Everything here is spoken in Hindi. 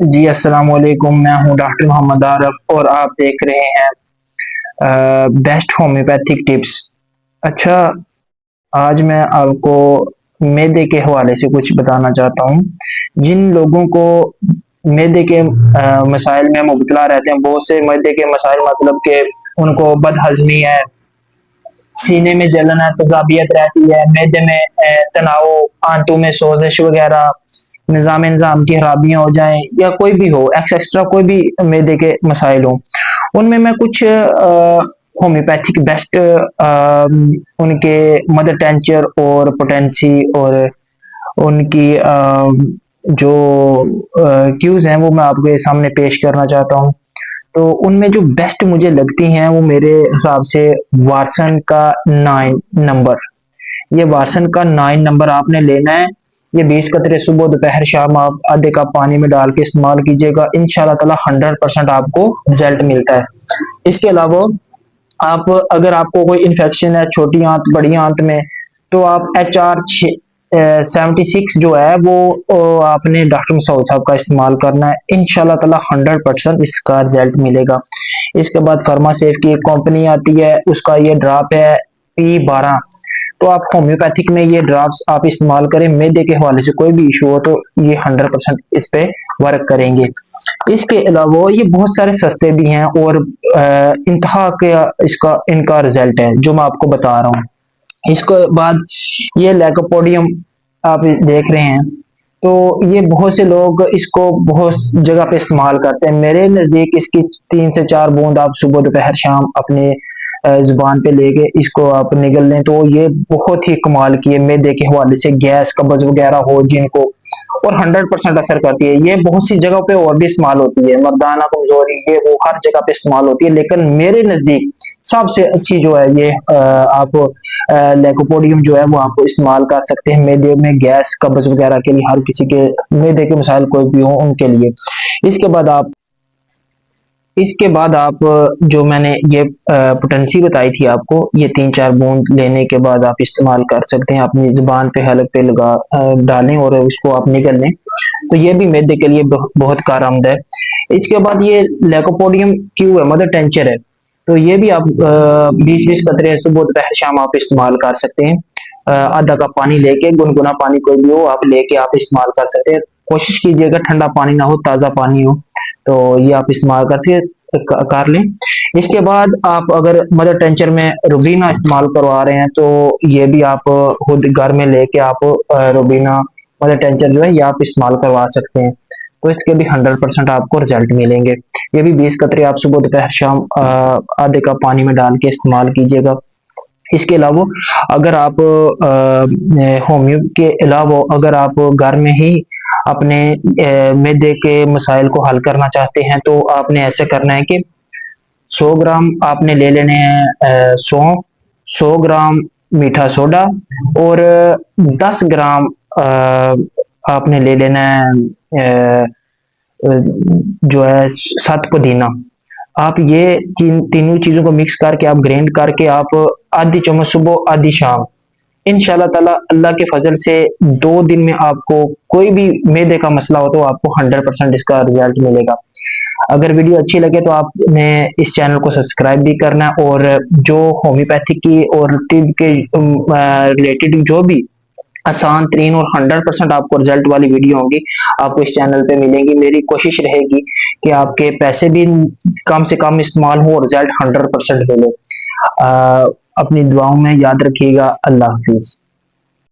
जी अस्सलाम वालेकुम। मैं हूँ डॉक्टर मोहम्मद आरफ और आप देख रहे हैं बेस्ट होम्योपैथिक टिप्स। अच्छा, आज मैं आपको मैदे के हवाले से कुछ बताना चाहता हूँ। जिन लोगों को मैदे के मसाइल में मुब्तला रहते हैं, बहुत से मैदे के मसाइल मतलब कि उनको बदहजमी है, सीने में जलन है, तेजाबियत रहती है, मैदे में तनाव, आंतों में सोजिश वगैरह, निज़ाम की खराबियां हो जाएं या कोई भी हो, एक्स्ट्रा कोई भी मैदे के मसाइल हो, उनमें मैं कुछ होम्योपैथिक बेस्ट उनके मदर टेंचर और पोटेंसी और उनकी जो क्यूज हैं वो मैं आपके सामने पेश करना चाहता हूँ। तो उनमें जो बेस्ट मुझे लगती हैं वो मेरे हिसाब से वाटसन का 9 नंबर। ये वाटसन का 9 नंबर आपने लेना है। ये 20 कतरे सुबह दोपहर शाम आप आधे कप पानी में डाल के इस्तेमाल कीजिएगा, इंशाल्लाह ताला 100% आपको रिजल्ट मिलता है। इसके अलावा आप अगर आपको कोई इन्फेक्शन है छोटी आंत बड़ी आंत में, तो आप HR76 जो है वो आपने डॉक्टर मसऊद साहब का इस्तेमाल करना है, इंशाल्लाह ताला 100% इसका रिजल्ट मिलेगा। इसके बाद फार्मासेफ की एक कंपनी आती है, उसका ये ड्रॉप है P12। तो आप होम्योपैथिक में ये ड्रॉप्स आप इस्तेमाल करें, मैदे के हवाले से कोई भी इशू हो तो ये 100% इस पे वर्क करेंगे। इसके अलावा ये बहुत सारे सस्ते भी हैं और इंतहा का इसका इनका रिजल्ट है जो मैं आपको बता रहा हूँ। इसके बाद ये लैकोपोडियम आप देख रहे हैं, तो ये बहुत से लोग इसको बहुत जगह पे इस्तेमाल करते हैं। मेरे नज़दीक इसकी 3 से 4 बूंद आप सुबह दोपहर शाम अपने जुबान पे लेके इसको आप निगल लें तो ये बहुत ही कमाल की है मैदे के हवाले से, गैस कब्ज वगैरह हो जिनको, और 100% असर करती है। ये बहुत सी जगहों पे और भी इस्तेमाल होती है, मर्दाना कमजोरी ये वो हर जगह पे इस्तेमाल होती है, लेकिन मेरे नजदीक सबसे अच्छी जो है ये आप लेकोपोडियम जो है वो आप इस्तेमाल कर सकते हैं मैदे में गैस कब्ज वगैरह के लिए, हर किसी के मैदे के मसाइल कोई भी हो उनके लिए। इसके बाद आप इसके बाद आप जो मैंने ये पोटेंसी बताई थी आपको, ये 3-4 बूंद लेने के बाद आप इस्तेमाल कर सकते हैं, अपनी जुबान पे हलक पे लगा डालें और उसको आप निगल लें, तो ये भी मैदे के लिए बहुत कारआमद है। इसके बाद ये लेकोपोडियम क्यू है, मदर टेंचर है, तो ये भी आप 20-20 कतरे सुबह दोपहर शाम आप इस्तेमाल कर सकते हैं। आधा कप पानी लेके, गुनगुना पानी कोई भी हो आप लेके आप इस्तेमाल कर सकते हैं। कोशिश कीजिएगा ठंडा पानी ना हो, ताज़ा पानी हो, तो ये आप इस्तेमाल कर लें। इसके बाद आप अगर मदर टेंचर में रुबीना इस्तेमाल करवा रहे हैं तो ये भी आप खुद घर में लेके आप रुबीना मदर टेंचर जो है ये आप इस्तेमाल करवा सकते हैं, तो इसके भी 100% आपको रिजल्ट मिलेंगे। ये भी 20 कतरे आप सुबह दोपहर शाम आधे कप पानी में डाल के इस्तेमाल कीजिएगा। इसके अलावा अगर आप होम्यो के अलावा अगर आप घर में ही अपने मैदे के मसाइल को हल करना चाहते हैं तो आपने ऐसे करना है कि 100 ग्राम आपने ले लेने हैं सौंफ, 100 ग्राम मीठा सोडा और 10 ग्राम आपने ले लेना है जो है सत पुदीना। आप ये तीनों चीजों को मिक्स करके आप ग्राइंड करके आप आधी चम्मच सुबह आधी शाम, इंशाल्लाह ताला अल्लाह के फजल से 2 दिन में आपको कोई भी मैदे का मसला हो तो आपको 100% इसका रिजल्ट मिलेगा। अगर वीडियो अच्छी लगे तो आपने इस चैनल को सब्सक्राइब भी करना है, और जो होम्योपैथिक की और टिब के रिलेटेड जो भी आसान तरीन और 100% आपको रिजल्ट वाली वीडियो होंगी आपको इस चैनल पे मिलेंगी। मेरी कोशिश रहेगी कि आपके पैसे भी कम से कम इस्तेमाल हो और रिजल्ट 100% मिले। अपनी दुआओं में याद रखिएगा। अल्लाह हाफिज।